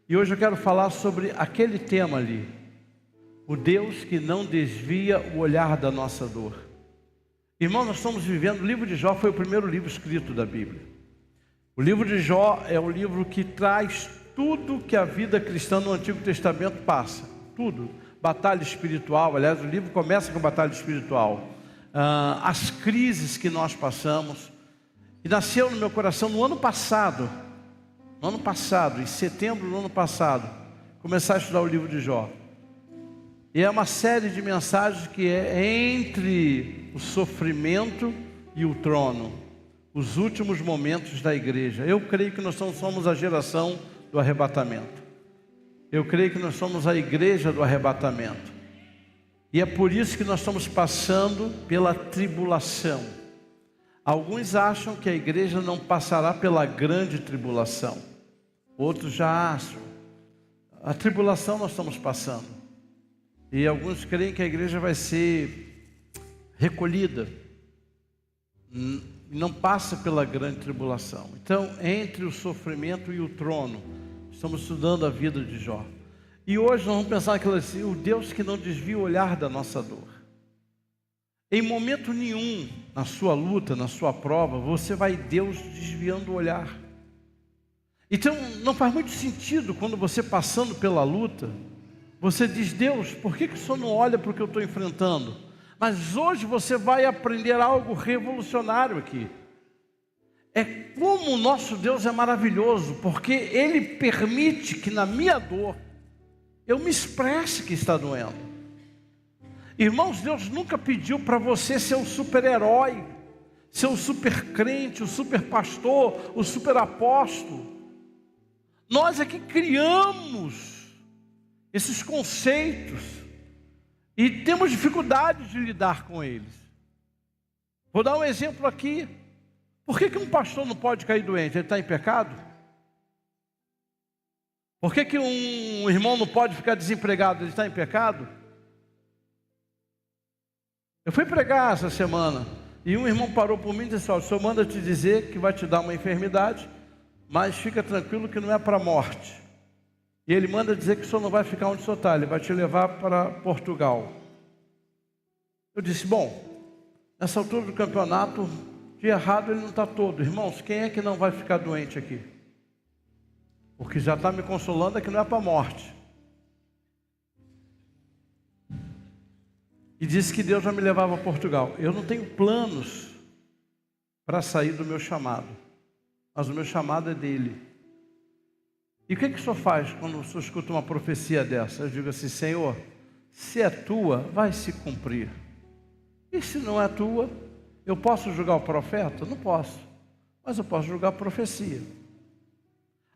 E hoje eu quero falar sobre aquele tema ali, o Deus que não desvia o olhar da nossa dor. Irmão, nós estamos vivendo, o livro de Jó foi o primeiro livro escrito da Bíblia. O livro de Jó é o livro que traz tudo que a vida cristã no Antigo Testamento passa, tudo. Batalha espiritual, aliás, o livro começa com batalha espiritual. As crises que nós passamos. E nasceu no meu coração no ano passado, em setembro do ano passado, começar a estudar o livro de Jó. E é uma série de mensagens que é entre o sofrimento e o trono, os últimos momentos da igreja. Eu creio que nós somos a geração do arrebatamento. Eu creio que nós somos a igreja do arrebatamento. E é por isso que nós estamos passando pela tribulação. Alguns acham que a igreja não passará pela grande tribulação. Outros já acham. A tribulação nós estamos passando. E alguns creem que a igreja vai ser recolhida. Não passa pela grande tribulação. Então, entre o sofrimento e o trono, estamos estudando a vida de Jó. E hoje nós vamos pensar naquilo assim, o Deus que não desvia o olhar da nossa dor. Em momento nenhum, na sua luta, na sua prova, você vai Deus desviando o olhar. Então, não faz muito sentido quando você passando pela luta, você diz, Deus, por que o Senhor não olha para o que eu estou enfrentando? Mas hoje você vai aprender algo revolucionário aqui. É como o nosso Deus é maravilhoso, porque Ele permite que na minha dor, eu me expresse que está doendo. Irmãos, Deus nunca pediu para você ser o super-herói, ser o super-crente, o super-pastor, o super-apóstolo. Nós é que criamos esses conceitos e temos dificuldade de lidar com eles. Vou dar um exemplo aqui. Por que um pastor não pode cair doente? Ele está em pecado? Por que um irmão não pode ficar desempregado? Ele está em pecado? Eu fui pregar essa semana e um irmão parou por mim e disse, o Senhor manda te dizer que vai te dar uma enfermidade, mas fica tranquilo que não é para a morte. E Ele manda dizer que o Senhor não vai ficar onde o Senhor está, Ele vai te levar para Portugal. Eu disse, bom, nessa altura do campeonato, de errado ele não está todo. Irmãos, quem é que não vai ficar doente aqui? O que já está me consolando é que não é para a morte. E disse que Deus vai me levar para Portugal. Eu não tenho planos para sair do meu chamado, mas o meu chamado é dele. E o que o Senhor faz quando o Senhor escuta uma profecia dessa? Eu digo assim, Senhor, se é tua, vai se cumprir. E se não é tua, eu posso julgar o profeta? Não posso, mas eu posso julgar a profecia.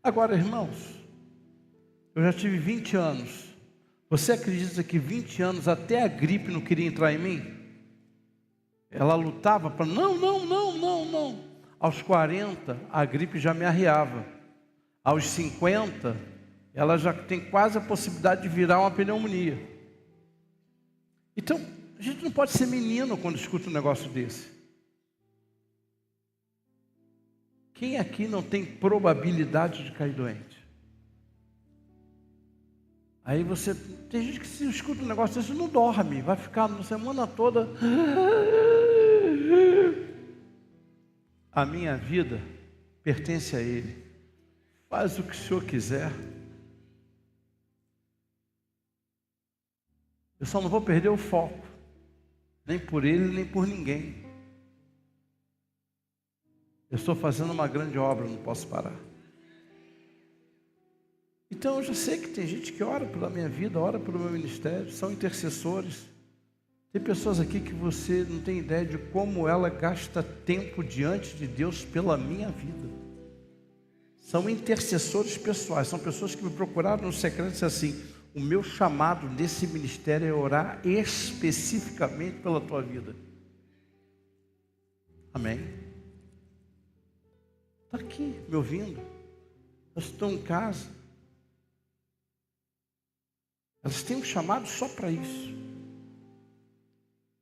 Agora, irmãos, eu já tive 20 anos. Você acredita que 20 anos até a gripe não queria entrar em mim? Ela lutava para não. Aos 40, a gripe já me arriava. Aos 50, ela já tem quase a possibilidade de virar uma pneumonia. Então, a gente não pode ser menino quando escuta um negócio desse. Quem aqui não tem probabilidade de cair doente? Aí você, tem gente que se escuta um negócio desse, não dorme, vai ficar a semana toda. A minha vida pertence a Ele. Faz o que o Senhor quiser. Eu só não vou perder o foco, nem por Ele, nem por ninguém. Eu estou fazendo uma grande obra, não posso parar. Então eu já sei que tem gente que ora pela minha vida, ora pelo meu ministério, são intercessores. Tem pessoas aqui que você não tem ideia de como ela gasta tempo diante de Deus pela minha vida. São intercessores pessoais, são pessoas que me procuraram no secreto e disseram assim, o meu chamado nesse ministério é orar especificamente pela tua vida. Amém? Está aqui, me ouvindo. Elas estão em casa. Elas têm um chamado só para isso.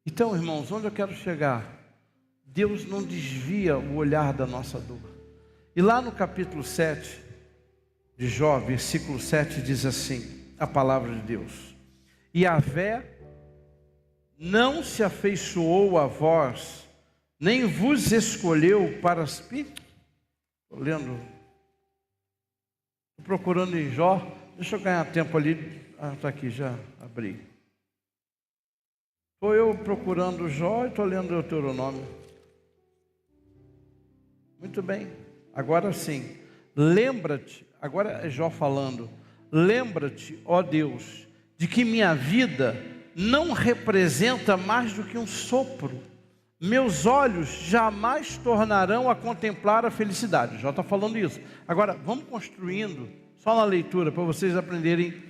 Então, irmãos, onde eu quero chegar? Deus não desvia o olhar da nossa dor. E lá no capítulo 7, de Jó, versículo 7, diz assim, a palavra de Deus: Yahvé não se afeiçoou a vós, nem vos escolheu para as... Estou lendo, estou procurando em Jó, deixa eu ganhar tempo ali. Ah, está aqui, já abri. Estou eu procurando Jó e estou lendo o Deuteronômio. Muito bem, agora sim, lembra-te, agora é Jó falando, lembra-te, ó Deus, de que minha vida não representa mais do que um sopro. Meus olhos jamais tornarão a contemplar a felicidade. Jó está falando isso. Agora, vamos construindo, só na leitura, para vocês aprenderem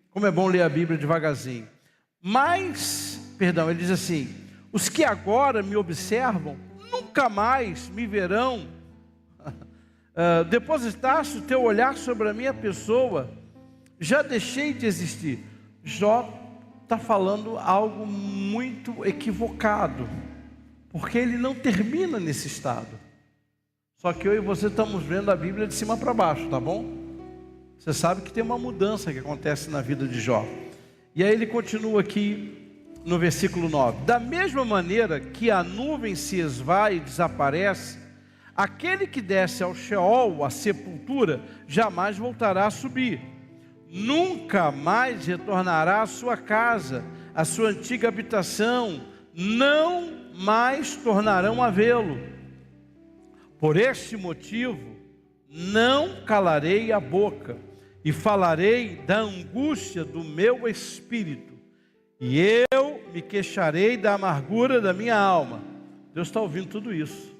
como é bom ler a Bíblia devagarzinho. Mas, perdão, ele diz assim: os que agora me observam, nunca mais me verão. Depositaste o teu olhar sobre a minha pessoa, já deixei de existir. Jó está falando algo muito equivocado, porque ele não termina nesse estado. Só que eu e você estamos vendo a Bíblia de cima para baixo, tá bom? Você sabe que tem uma mudança que acontece na vida de Jó. E aí ele continua aqui no versículo 9: da mesma maneira que a nuvem se esvai e desaparece, aquele que desce ao Sheol, a sepultura, jamais voltará a subir, nunca mais retornará à sua casa, à sua antiga habitação, não mais tornarão a vê-lo. Por este motivo, não calarei a boca, e falarei da angústia do meu espírito, e eu me queixarei da amargura da minha alma. Deus está ouvindo tudo isso,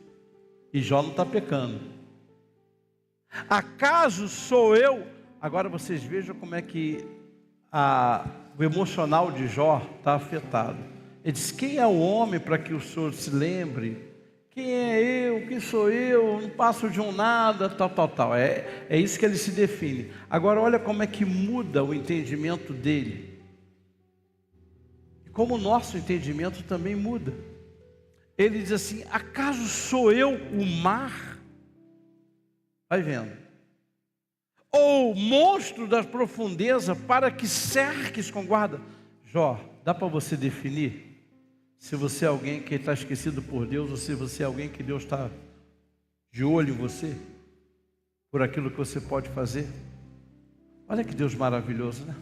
e Jó não está pecando. Acaso sou eu... Agora vocês vejam como é que o emocional de Jó está afetado. Ele diz: quem é o homem para que o Senhor se lembre? Quem é eu? Quem sou eu? Não passo de um nada, tal. É isso que ele se define. Agora olha como é que muda o entendimento dele. E como o nosso entendimento também muda. Ele diz assim: acaso sou eu o mar? Vai vendo. Ou monstro da profundeza, para que cerques com guarda? Jó, dá para você definir se você é alguém que está esquecido por Deus, ou se você é alguém que Deus está de olho em você, por aquilo que você pode fazer? Olha que Deus maravilhoso, né?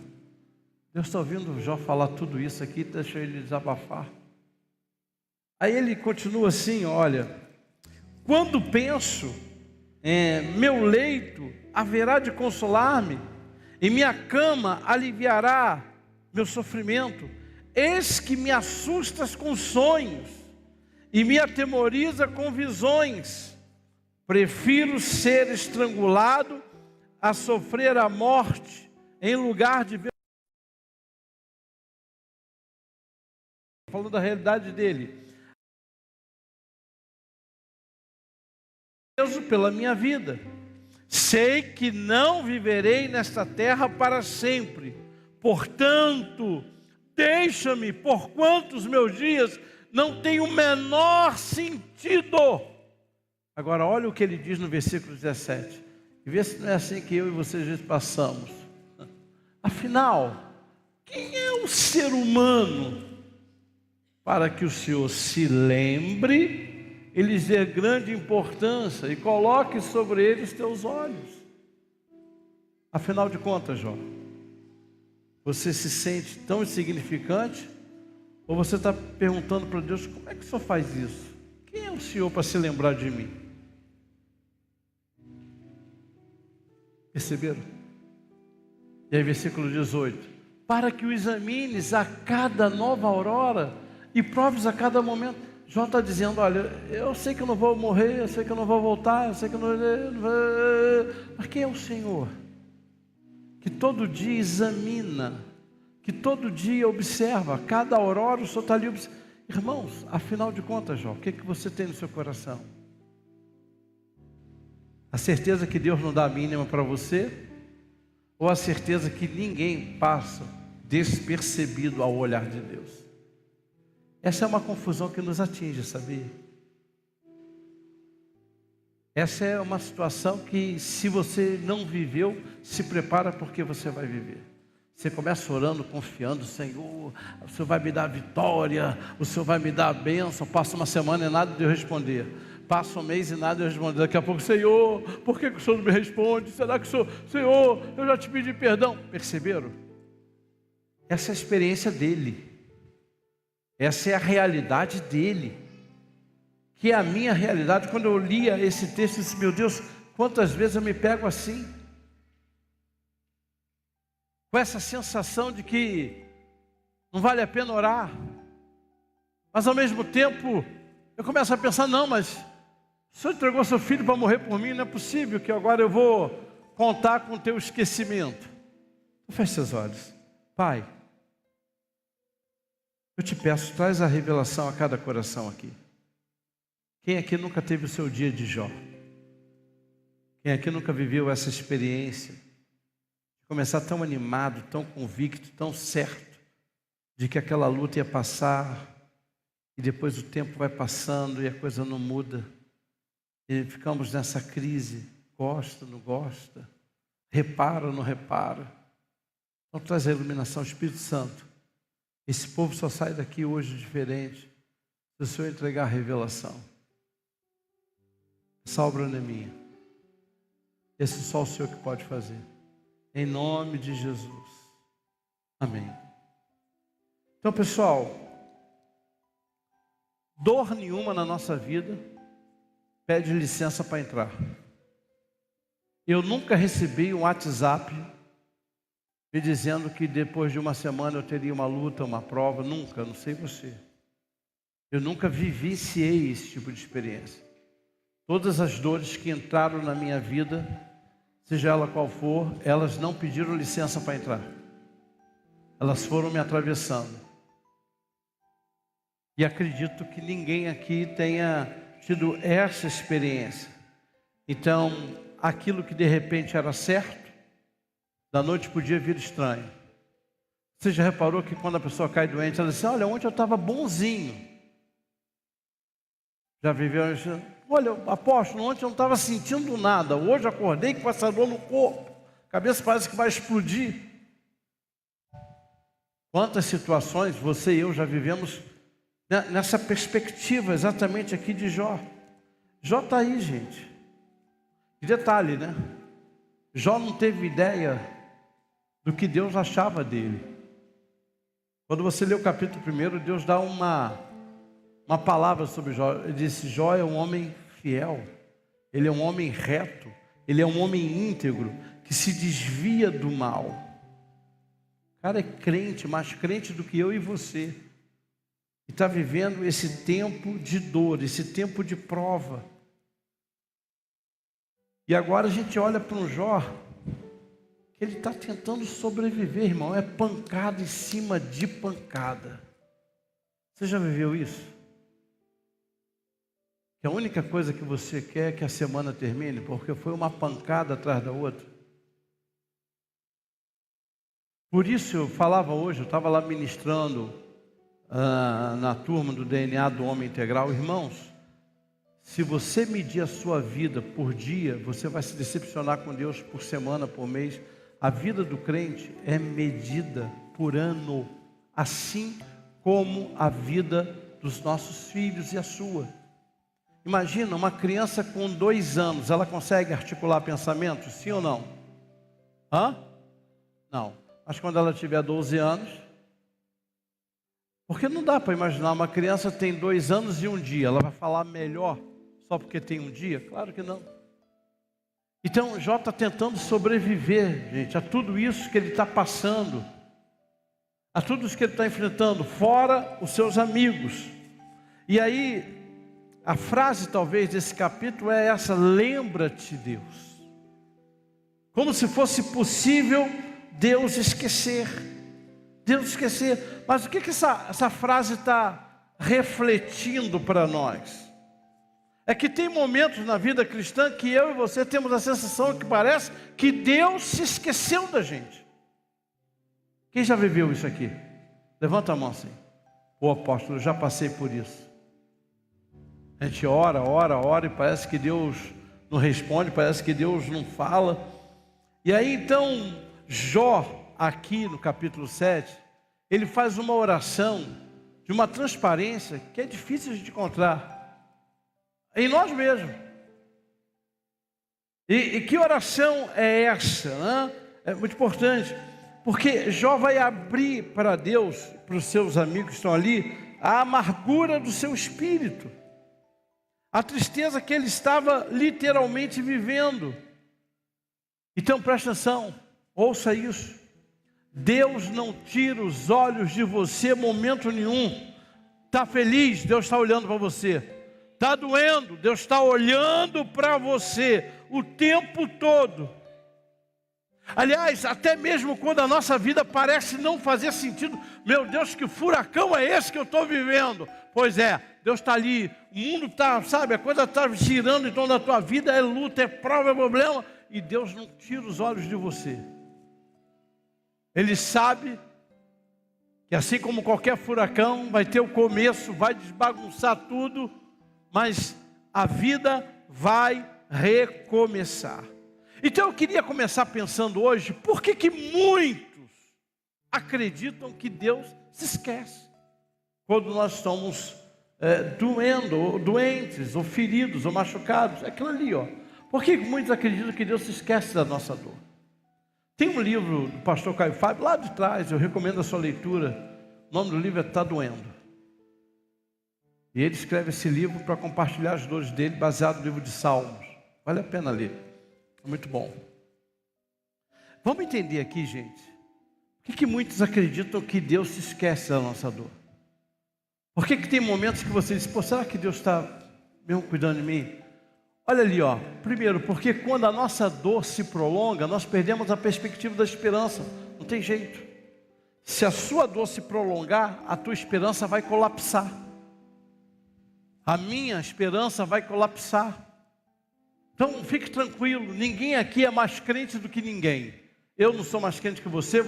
Deus está ouvindo Jó falar tudo isso aqui, deixa ele desabafar. Aí ele continua assim: olha, quando penso, meu leito haverá de consolar-me, e minha cama aliviará meu sofrimento. Eis que me assustas com sonhos, e me atemoriza com visões. Prefiro ser estrangulado a sofrer a morte, em lugar de ver... Falando da realidade dele. Pela minha vida, sei que não viverei nesta terra para sempre, portanto, deixa-me, porquanto os meus dias não têm o menor sentido. Agora olha o que ele diz no versículo 17, e vê se não é assim que eu e você às vezes passamos. Afinal, quem é o ser humano para que o Senhor se lembre e lhes dê grande importância e coloque sobre eles teus olhos? Afinal de contas, Jó, você se sente tão insignificante? Ou você está perguntando para Deus: como é que o Senhor faz isso? Quem é o Senhor para se lembrar de mim? Perceberam? E aí versículo 18: para que o examines a cada nova aurora e proves a cada momento. Jó está dizendo: olha, eu sei que eu não vou morrer, eu sei que eu não vou voltar, eu sei que eu não vou... Mas quem é o Senhor? Que todo dia examina, que todo dia observa, cada aurora o Senhor está ali observando. Irmãos, afinal de contas, Jó, o que você tem no seu coração? A certeza que Deus não dá a mínima para você? Ou a certeza que ninguém passa despercebido ao olhar de Deus? Essa é uma confusão que nos atinge, sabia? Essa é uma situação que, se você não viveu, se prepara, porque você vai viver. Você começa orando, confiando: Senhor, o Senhor vai me dar a vitória, o Senhor vai me dar a bênção. Passa uma semana e nada de eu responder. Passa um mês e nada de eu responder. Daqui a pouco: Senhor, por que o Senhor não me responde? Será que o Senhor, eu já te pedi perdão? Perceberam? Essa é a experiência dele. Essa é a realidade dele, que é a minha realidade. Quando eu lia esse texto, eu disse: meu Deus, quantas vezes eu me pego assim, com essa sensação de que não vale a pena orar, mas ao mesmo tempo eu começo a pensar: não, mas o Senhor entregou seu filho para morrer por mim, não é possível que agora eu vou contar com o teu esquecimento. Feche seus olhos. Pai, eu te peço, traz a revelação a cada coração aqui. Quem aqui nunca teve o seu dia de Jó? Quem aqui nunca viveu essa experiência de começar tão animado, tão convicto, tão certo de que aquela luta ia passar, e depois o tempo vai passando e a coisa não muda, e ficamos nessa crise: gosta, não gosta, repara, não repara? Então traz a iluminação, Espírito Santo. Esse povo só sai daqui hoje diferente se o Senhor entregar a revelação. Essa obra não é minha, esse só o Senhor que pode fazer. Em nome de Jesus, amém. Então, pessoal, dor nenhuma na nossa vida pede licença para entrar. Eu nunca recebi um WhatsApp me dizendo que depois de uma semana eu teria uma luta, uma prova. Nunca, não sei você. Eu nunca vivenciei esse tipo de experiência. Todas as dores que entraram na minha vida, seja ela qual for, elas não pediram licença para entrar. Elas foram me atravessando. E acredito que ninguém aqui tenha tido essa experiência. Então, aquilo que de repente era certo, da noite para o dia vira estranho. Você já reparou que quando a pessoa cai doente, ela diz assim: olha, ontem eu estava bonzinho. Já viveu isso? Olha, apóstolo, ontem eu não estava sentindo nada, hoje acordei com essa dor no corpo, a cabeça parece que vai explodir. Quantas situações você e eu já vivemos nessa perspectiva exatamente aqui de Jó. Jó está aí, gente. E detalhe, né? Jó não teve ideia do que Deus achava dele. Quando você lê o capítulo 1, Deus dá uma palavra sobre Jó. Ele disse: Jó é um homem fiel, ele é um homem reto, ele é um homem íntegro, que se desvia do mal. O cara é crente, mais crente do que eu e você, e está vivendo esse tempo de dor, esse tempo de prova. E agora a gente olha para um Jó que ele está tentando sobreviver, irmão. É pancada em cima de pancada. Você já viveu isso? Que a única coisa que você quer é que a semana termine, porque foi uma pancada atrás da outra. Por isso eu falava hoje, eu estava lá ministrando na turma do DNA do Homem Integral. Irmãos, se você medir a sua vida por dia, você vai se decepcionar com Deus por semana, por mês. A vida do crente é medida por ano, assim como a vida dos nossos filhos e a sua. Imagina uma criança com 2 anos, ela consegue articular pensamentos, sim ou não? Não. Mas quando ela tiver 12 anos, porque não dá para imaginar uma criança que tem 2 anos e 1 dia, ela vai falar melhor só porque tem 1 dia? Claro que não. Então Jó está tentando sobreviver, gente, a tudo isso que ele está passando, a tudo isso que ele está enfrentando, fora os seus amigos. E aí, a frase talvez desse capítulo é essa: lembra-te, Deus. Como se fosse possível Deus esquecer. Deus esquecer. Mas o que essa frase está refletindo para nós? É que tem momentos na vida cristã que eu e você temos a sensação que parece que Deus se esqueceu da gente. Quem já viveu isso aqui? Levanta a mão assim. Ô apóstolo, eu já passei por isso. A gente ora e parece que Deus não responde, parece que Deus não fala. E aí então, Jó, aqui no capítulo 7, ele faz uma oração de uma transparência que é difícil de encontrar em nós mesmos. E que oração é essa, né? É muito importante, porque Jó vai abrir para Deus, para os seus amigos que estão ali, a amargura do seu espírito, a tristeza que ele estava literalmente vivendo. Então preste atenção, ouça isso. Deus não tira os olhos de você momento nenhum. Está feliz, Deus está olhando para você. Está doendo, Deus está olhando para você o tempo todo. Aliás, até mesmo quando a nossa vida parece não fazer sentido, meu Deus, que furacão é esse que eu estou vivendo? Pois é, Deus está ali, o mundo está, sabe, a coisa está girando em torno da tua vida, é luta, é prova, é problema, e Deus não tira os olhos de você. Ele sabe que assim como qualquer furacão, vai ter o começo, vai desbagunçar tudo, mas a vida vai recomeçar. Então eu queria começar pensando hoje, por que muitos acreditam que Deus se esquece quando nós estamos doentes, ou feridos, ou machucados? É aquilo ali, ó. Por que muitos acreditam que Deus se esquece da nossa dor? Tem um livro do pastor Caio Fábio, lá de trás, eu recomendo a sua leitura. O nome do livro é Está Doendo. E ele escreve esse livro para compartilhar as dores dele, baseado no livro de Salmos. Vale a pena ler. É muito bom. Vamos entender aqui, gente. Por que muitos acreditam que Deus se esquece da nossa dor? Por que tem momentos que você diz, pô, será que Deus está mesmo cuidando de mim? Olha ali, ó. Primeiro, porque quando a nossa dor se prolonga, nós perdemos a perspectiva da esperança. Não tem jeito. Se a sua dor se prolongar, a tua esperança vai colapsar. A minha esperança vai colapsar. Então fique tranquilo, ninguém aqui é mais crente do que ninguém. Eu não sou mais crente que você.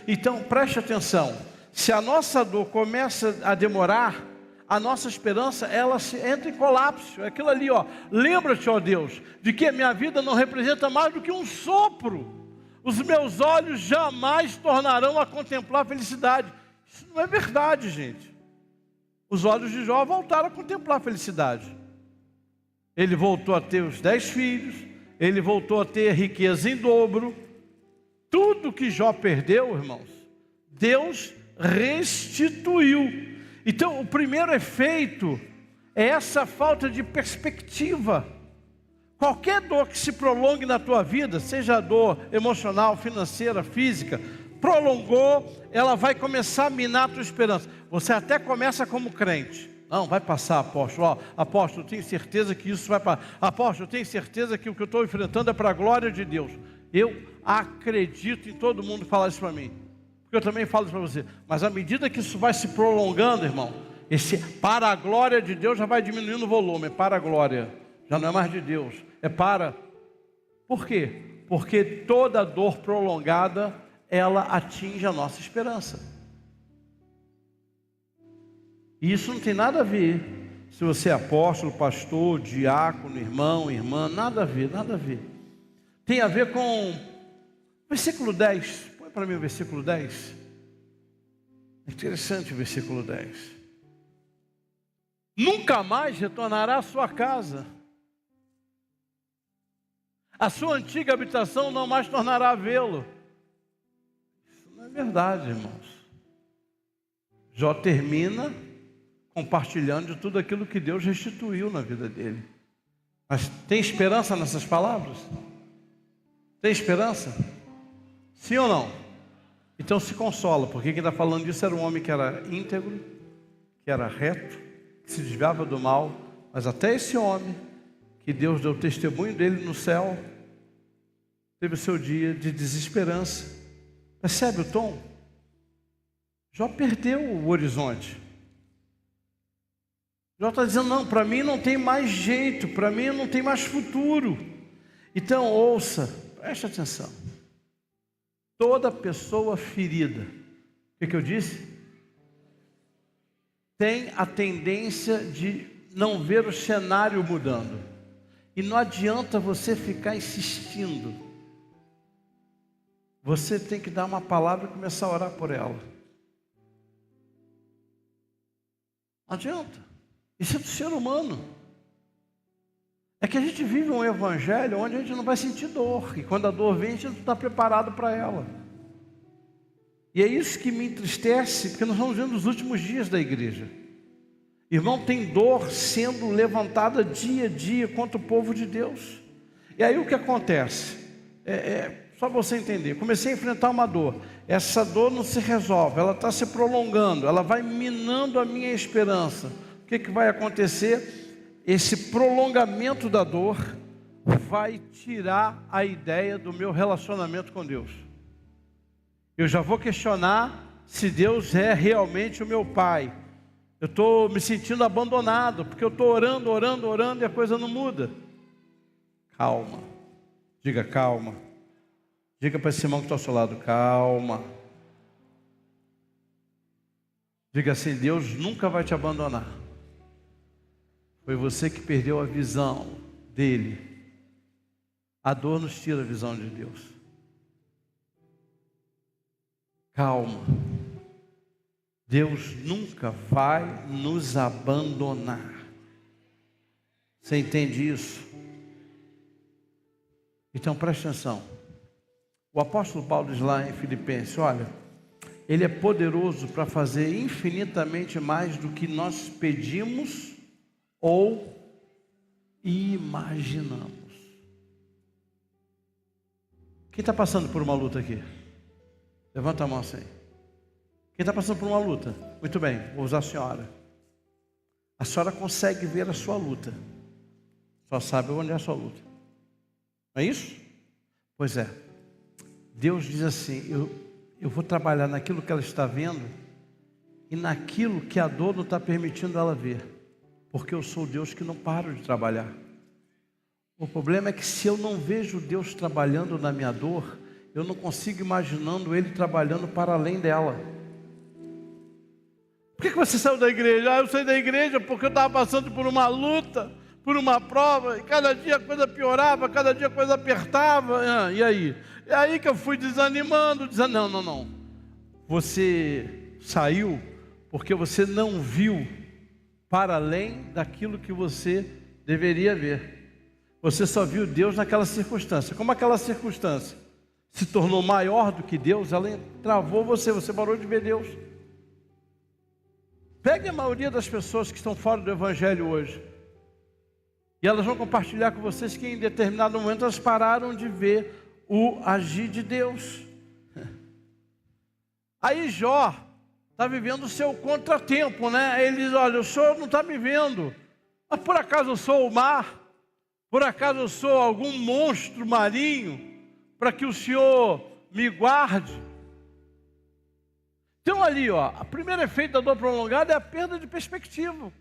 Então preste atenção. Se a nossa dor começa a demorar, a nossa esperança, ela entra em colapso. É aquilo ali, ó. Lembra-te, ó Deus, de que a minha vida não representa mais do que um sopro. Os meus olhos jamais tornarão a contemplar a felicidade. Isso não é verdade, gente. Os olhos de Jó voltaram a contemplar a felicidade. Ele voltou a ter os 10 filhos, ele voltou a ter riqueza em dobro. Tudo que Jó perdeu, irmãos, Deus restituiu. Então, o primeiro efeito é essa falta de perspectiva. Qualquer dor que se prolongue na tua vida, seja dor emocional, financeira, física, prolongou, ela vai começar a minar a tua esperança. Você até começa como crente. Não, vai passar, apóstolo. Ó, apóstolo, eu tenho certeza que isso vai passar. Apóstolo, eu tenho certeza que o que eu estou enfrentando é para a glória de Deus. Eu acredito em todo mundo falar isso para mim. Porque eu também falo isso para você. Mas à medida que isso vai se prolongando, irmão, esse para a glória de Deus já vai diminuindo o volume. É para a glória. Já não é mais de Deus. É para. Por quê? Porque toda dor prolongada, ela atinge a nossa esperança. E isso não tem nada a ver se você é apóstolo, pastor, diácono, irmão, irmã, nada a ver, nada a ver. Tem a ver com versículo 10. Põe para mim o versículo 10. É interessante o versículo 10. Nunca mais retornará à sua casa. A sua antiga habitação não mais tornará a vê-lo. Isso não é verdade, irmãos. Jó termina compartilhando de tudo aquilo que Deus restituiu na vida dele. Mas tem esperança nessas palavras? Tem esperança? Sim ou não? Então se consola, porque quem está falando disso era um homem que era íntegro, que era reto, que se desviava do mal. Mas até esse homem, que Deus deu testemunho dele no céu, teve o seu dia de desesperança. Percebe o tom? Jó perdeu o horizonte. Jó está dizendo, não, para mim não tem mais jeito, para mim não tem mais futuro. Então ouça, preste atenção. Toda pessoa ferida, o que eu disse? Tem a tendência de não ver o cenário mudando. E não adianta você ficar insistindo. Você tem que dar uma palavra e começar a orar por ela. Não adianta. Isso é do ser humano. É que a gente vive um evangelho onde a gente não vai sentir dor. E quando a dor vem, a gente não está preparado para ela. E é isso que me entristece, porque nós estamos vendo os últimos dias da igreja. Irmão, tem dor sendo levantada dia a dia contra o povo de Deus. E aí o que acontece? Só você entender. Comecei a enfrentar uma dor. Essa dor não se resolve, ela está se prolongando, ela vai minando a minha esperança. O que vai acontecer? Esse prolongamento da dor vai tirar a ideia do meu relacionamento com Deus. Eu já vou questionar se Deus é realmente o meu Pai. Eu estou me sentindo abandonado, porque eu estou orando e a coisa não muda. Calma. Diga calma. Diga para esse irmão que está ao seu lado, calma. Diga assim, Deus nunca vai te abandonar. Foi você que perdeu a visão dele. A dor nos tira a visão de Deus. Calma. Deus nunca vai nos abandonar. Você entende isso? Então preste atenção. O apóstolo Paulo diz lá em Filipenses, olha, Ele é poderoso para fazer infinitamente mais do que nós pedimos ou imaginamos. Quem está passando por uma luta aqui? Levanta a mão assim. Quem está passando por uma luta? Muito bem, vou usar a senhora. A senhora consegue ver a sua luta. Só sabe onde é a sua luta. Não é isso? Pois é. Deus diz assim, eu vou trabalhar naquilo que ela está vendo e naquilo que a dor não está permitindo ela ver. Porque eu sou Deus que não paro de trabalhar. O problema é que se eu não vejo Deus trabalhando na minha dor, eu não consigo imaginando Ele trabalhando para além dela. Por que você saiu da igreja? Eu saí da igreja porque eu estava passando por uma luta, por uma prova, e cada dia a coisa piorava, cada dia a coisa apertava. E aí? É aí que eu fui desanimando, dizendo, não. Você saiu porque você não viu para além daquilo que você deveria ver. Você só viu Deus naquela circunstância. Como aquela circunstância se tornou maior do que Deus, ela travou você parou de ver Deus. Pegue a maioria das pessoas que estão fora do Evangelho hoje. E elas vão compartilhar com vocês que em determinado momento elas pararam de ver o agir de Deus. Aí Jó está vivendo o seu contratempo, né? Ele diz, olha, o senhor não está me vendo. Mas por acaso eu sou o mar? Por acaso eu sou algum monstro marinho para que o senhor me guarde? Então ali, o primeiro efeito da dor prolongada é a perda de perspectiva.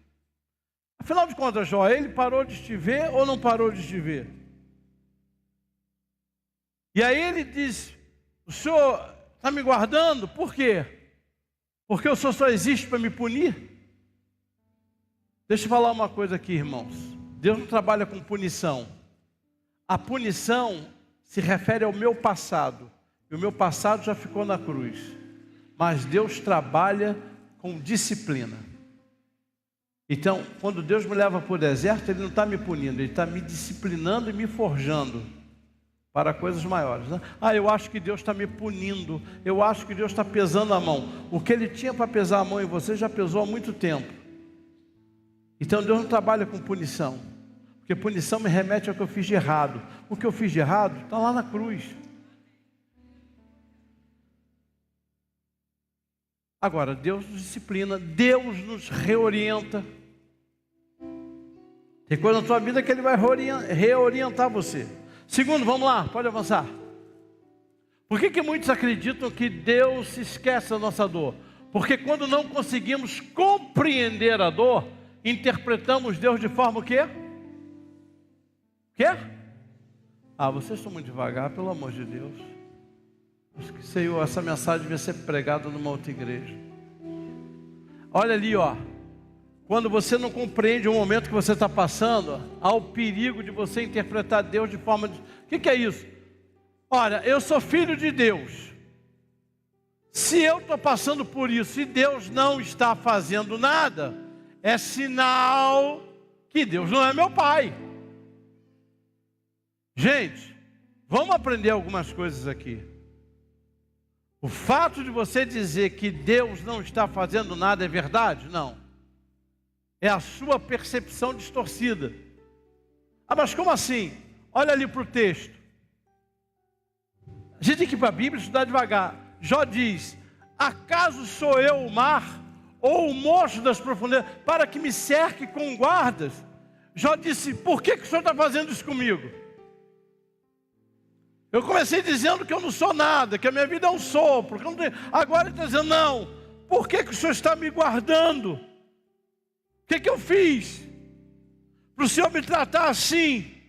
Afinal de contas, Jó, ele parou de te ver ou não parou de te ver? E aí ele diz, o senhor está me guardando? Por quê? Porque o senhor só existe para me punir? Deixa eu falar uma coisa aqui, irmãos. Deus não trabalha com punição. A punição se refere ao meu passado. E o meu passado já ficou na cruz. Mas Deus trabalha com disciplina. Então, quando Deus me leva para o deserto, Ele não está me punindo, Ele está me disciplinando e me forjando para coisas maiores, né? Eu acho que Deus está me punindo, eu acho que Deus está pesando a mão. O que Ele tinha para pesar a mão em você já pesou há muito tempo. Então Deus não trabalha com punição, porque punição me remete ao que eu fiz de errado. O que eu fiz de errado está lá na cruz. Agora, Deus nos disciplina, Deus nos reorienta. Tem coisa na sua vida que Ele vai reorientar você. Segundo, vamos lá, pode avançar. Por que muitos acreditam que Deus se esquece da nossa dor? Porque quando não conseguimos compreender a dor, interpretamos Deus de forma o quê? Quê? Vocês estão muito devagar, pelo amor de Deus. Acho que, Senhor, essa mensagem devia ser pregada numa outra igreja. Olha ali, quando você não compreende o momento que você está passando, há o perigo de você interpretar Deus de forma... O que é isso? Olha, eu sou filho de Deus. Se eu estou passando por isso e Deus não está fazendo nada, é sinal que Deus não é meu pai. Gente, vamos aprender algumas coisas aqui. O fato de você dizer que Deus não está fazendo nada é verdade? Não. É a sua percepção distorcida. Ah, mas como assim? Olha ali para o texto. A gente tem que ir para a Bíblia e estudar devagar. Jó diz: acaso sou eu o mar, ou o monstro das profundezas, para que me cerque com guardas? Jó disse: por que o senhor está fazendo isso comigo? Eu comecei dizendo que eu não sou nada, que a minha vida é um sopro. Que eu não tenho... Agora ele está dizendo: não, por que o senhor está me guardando? O que eu fiz para o senhor me tratar assim?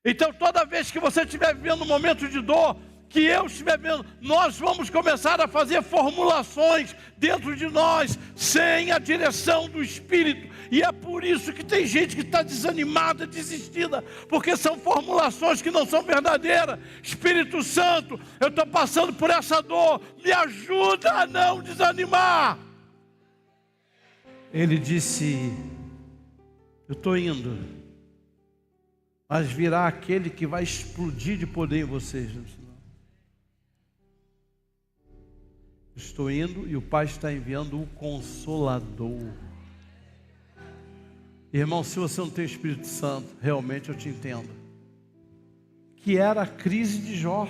Então toda vez que você estiver vivendo um momento de dor, que eu estiver vendo, nós vamos começar a fazer formulações dentro de nós, sem a direção do Espírito. E é por isso que tem gente que está desanimada, desistida, porque são formulações que não são verdadeiras. Espírito Santo, eu estou passando por essa dor, me ajuda a não desanimar. Ele disse: eu estou indo, mas virá aquele que vai explodir de poder em vocês. Estou indo e o Pai está enviando o Consolador. Irmão, se você não tem o Espírito Santo, realmente eu te entendo. Que era a crise de Jó.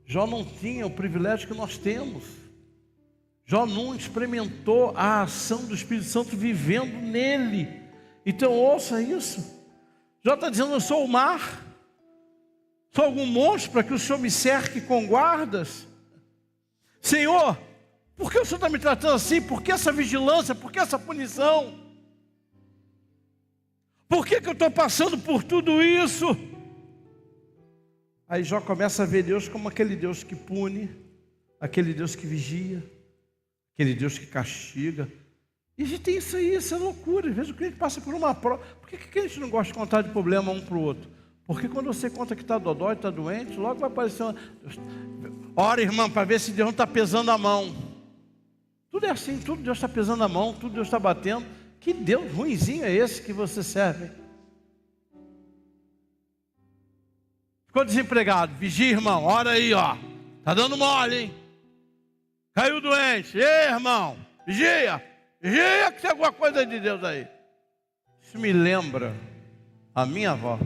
Jó não tinha o privilégio que nós temos. Jó não experimentou a ação do Espírito Santo vivendo nele. Então ouça isso. Jó está dizendo: eu sou o mar. Sou algum monstro para que o Senhor me cerque com guardas? Senhor, por que o Senhor está me tratando assim? Por que essa vigilância? Por que essa punição? Por que eu estou passando por tudo isso? Aí Jó começa a ver Deus como aquele Deus que pune, aquele Deus que vigia, aquele Deus que castiga. E a gente tem isso aí, isso é loucura. Às vezes o cliente passa por uma prova. Por que a gente não gosta de contar de problema um para o outro? Porque quando você conta que está dodói, está doente, logo vai aparecer uma... Ora, irmã, para ver se Deus não está pesando a mão. Tudo é assim, tudo Deus está pesando a mão, tudo Deus está batendo. Que Deus ruinzinho é esse que você serve? Ficou desempregado, vigia, irmão, ora aí, ó. Está dando mole, hein? Caiu doente, ei, irmão, vigia que tem alguma coisa de Deus aí. Isso me lembra a minha avó.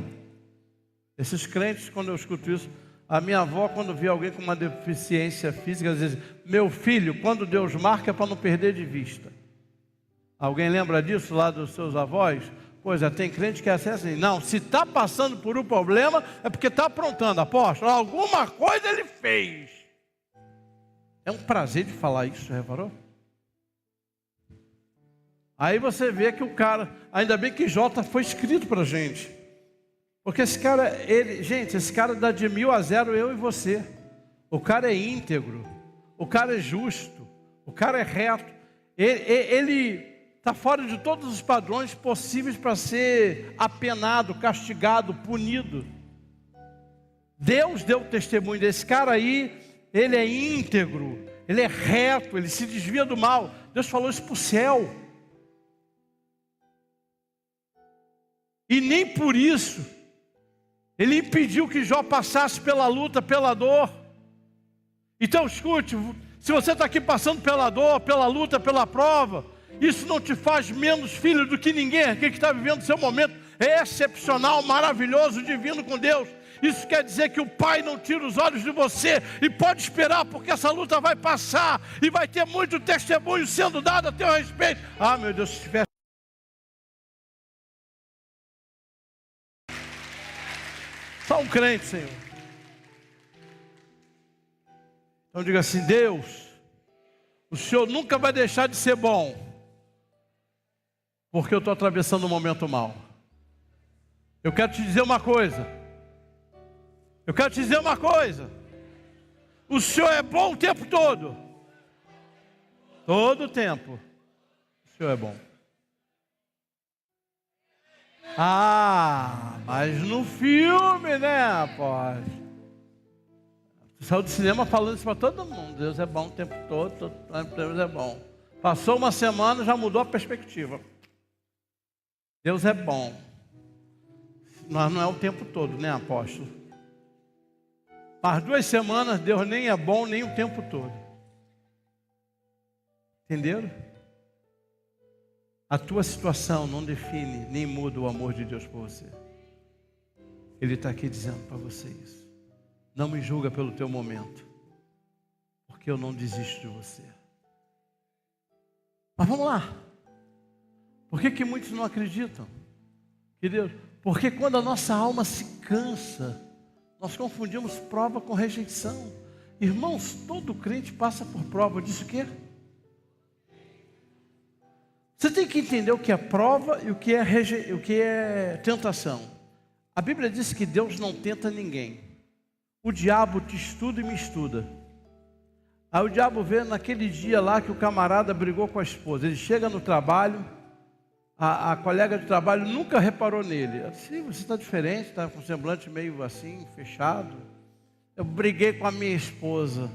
Esses crentes, quando eu escuto isso, a minha avó, quando vê alguém com uma deficiência física, diz: meu filho, quando Deus marca é para não perder de vista. Alguém lembra disso lá dos seus avós? Pois é, tem crente que é assim: não, se está passando por um problema, é porque está aprontando, apóstolo, alguma coisa ele fez. É um prazer de falar isso, já reparou? Aí você vê que o cara, ainda bem que Jó foi escrito para a gente. Porque esse cara, gente, esse cara dá de 1000 a 0 eu e você. O cara é íntegro, o cara é justo, o cara é reto. Ele está fora de todos os padrões possíveis para ser apenado, castigado, punido. Deus deu testemunho desse cara aí. Ele é íntegro, ele é reto, ele se desvia do mal. Deus falou isso para o céu. E nem por isso ele impediu que Jó passasse pela luta, pela dor. Então escute, se você está aqui passando pela dor, pela luta, pela prova, isso não te faz menos filho do que ninguém. Aquele que está vivendo o seu momento é excepcional, maravilhoso, divino com Deus. Isso quer dizer que o Pai não tira os olhos de você e pode esperar, porque essa luta vai passar e vai ter muito testemunho sendo dado a teu respeito. Ah, meu Deus, se tivesse... Só um crente, Senhor. Então diga assim: Deus, o Senhor nunca vai deixar de ser bom, porque eu estou atravessando um momento mau. Eu quero te dizer uma coisa. O Senhor é bom o tempo todo. Todo o tempo. O Senhor é bom. Ah, mas no filme, né, apóstolo? Saiu do cinema falando isso para todo mundo. Deus é bom o tempo todo, Deus é bom. Passou uma semana, já mudou a perspectiva. Deus é bom. Mas não é o tempo todo, né, apóstolo? As 2 semanas, Deus nem é bom, nem o tempo todo. Entenderam? A tua situação não define, nem muda o amor de Deus por você. Ele está aqui dizendo para você isso. Não me julga pelo teu momento, porque eu não desisto de você. Mas vamos lá. Por que muitos não acreditam? Querido, porque quando a nossa alma se cansa, nós confundimos prova com rejeição. Irmãos, todo crente passa por prova. Disso o quê? Você tem que entender o que é prova e o que é tentação. A Bíblia diz que Deus não tenta ninguém. O diabo te estuda e me estuda. Aí o diabo vê naquele dia lá que o camarada brigou com a esposa. Ele chega no trabalho, a colega de trabalho nunca reparou nele. Assim, você está diferente, está com o semblante meio assim, fechado. Eu briguei com a minha esposa.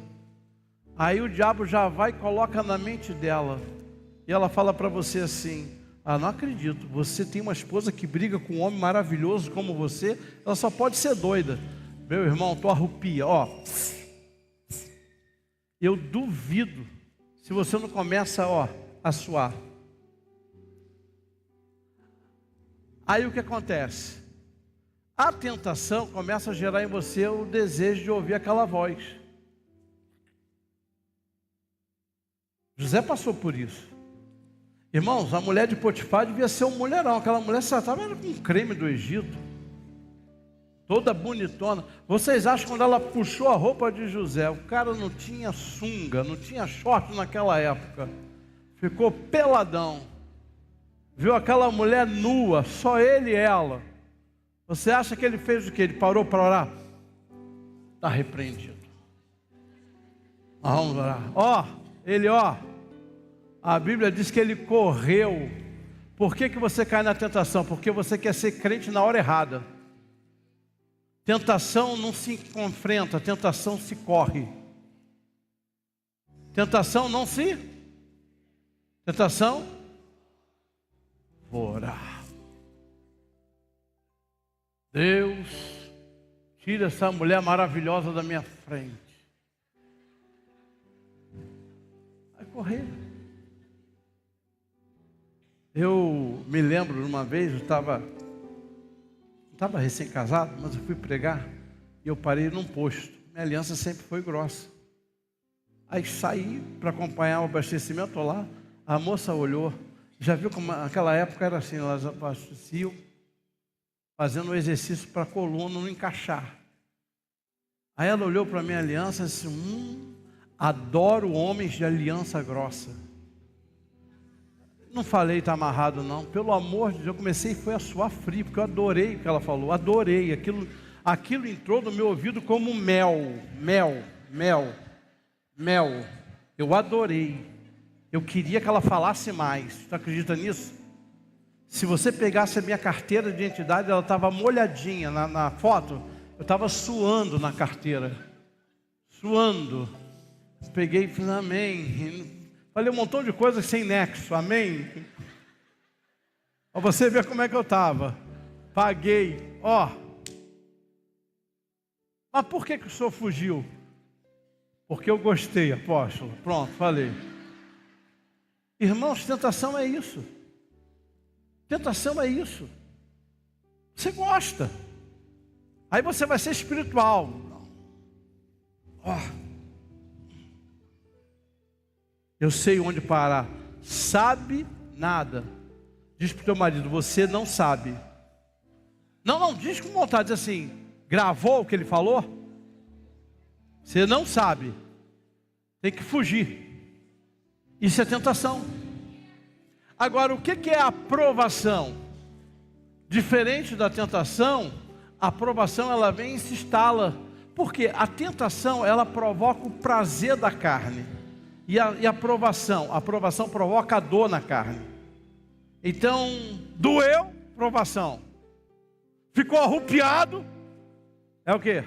Aí o diabo já vai e coloca na mente dela. E ela fala para você assim: ah, não acredito, você tem uma esposa que briga com um homem maravilhoso como você, ela só pode ser doida. Meu irmão, tu arrupia, ó. Eu duvido se você não começa, ó, a suar. Aí o que acontece? A tentação começa a gerar em você o desejo de ouvir aquela voz. José passou por isso. Irmãos, a mulher de Potifar devia ser um mulherão. Aquela mulher se tratava com um creme do Egito. Toda bonitona. Vocês acham que quando ela puxou a roupa de José, o cara não tinha sunga, não tinha short naquela época. Ficou peladão. Viu aquela mulher nua, só ele e ela. Você acha que ele fez o quê? Ele parou para orar? Está repreendido. Vamos orar. A Bíblia diz que ele correu. Por que você cai na tentação? Porque você quer ser crente na hora errada. Tentação não se confronta, tentação se corre. Tentação não se... Tentação... Vou orar. Deus, tira essa mulher maravilhosa da minha frente. Vai correr. Eu me lembro de uma vez, eu estava recém-casado, mas eu fui pregar e eu parei num posto. Minha aliança sempre foi grossa. Aí saí para acompanhar o abastecimento lá. A moça olhou, já viu como naquela época era assim, elas abasteciam, fazendo um exercício para a coluna não encaixar. Aí ela olhou para a minha aliança e disse: adoro homens de aliança grossa. Não falei está amarrado não, pelo amor de Deus, eu comecei foi a suar frio, porque eu adorei o que ela falou, adorei, aquilo entrou no meu ouvido como mel, eu adorei, eu queria que ela falasse mais. Você acredita nisso? Se você pegasse a minha carteira de identidade, ela estava molhadinha na foto, eu estava suando na carteira, suando, peguei e falei amém. Falei um montão de coisas sem nexo, amém? Para você ver como é que eu estava. Paguei, Mas por que o senhor fugiu? Porque eu gostei, apóstolo. Pronto, falei. Irmãos, tentação é isso. Tentação é isso. Você gosta. Aí você vai ser espiritual. Eu sei onde parar. Sabe nada. Diz para o teu marido: você não sabe. Não, diz com vontade, diz assim: gravou o que ele falou? Você não sabe. Tem que fugir. Isso é tentação. Agora, o que é aprovação? Diferente da tentação, a aprovação ela vem e se instala. Porque a tentação ela provoca o prazer da carne. E a aprovação provoca a dor na carne. Então, doeu, provação. Ficou arrupiado, é o quê?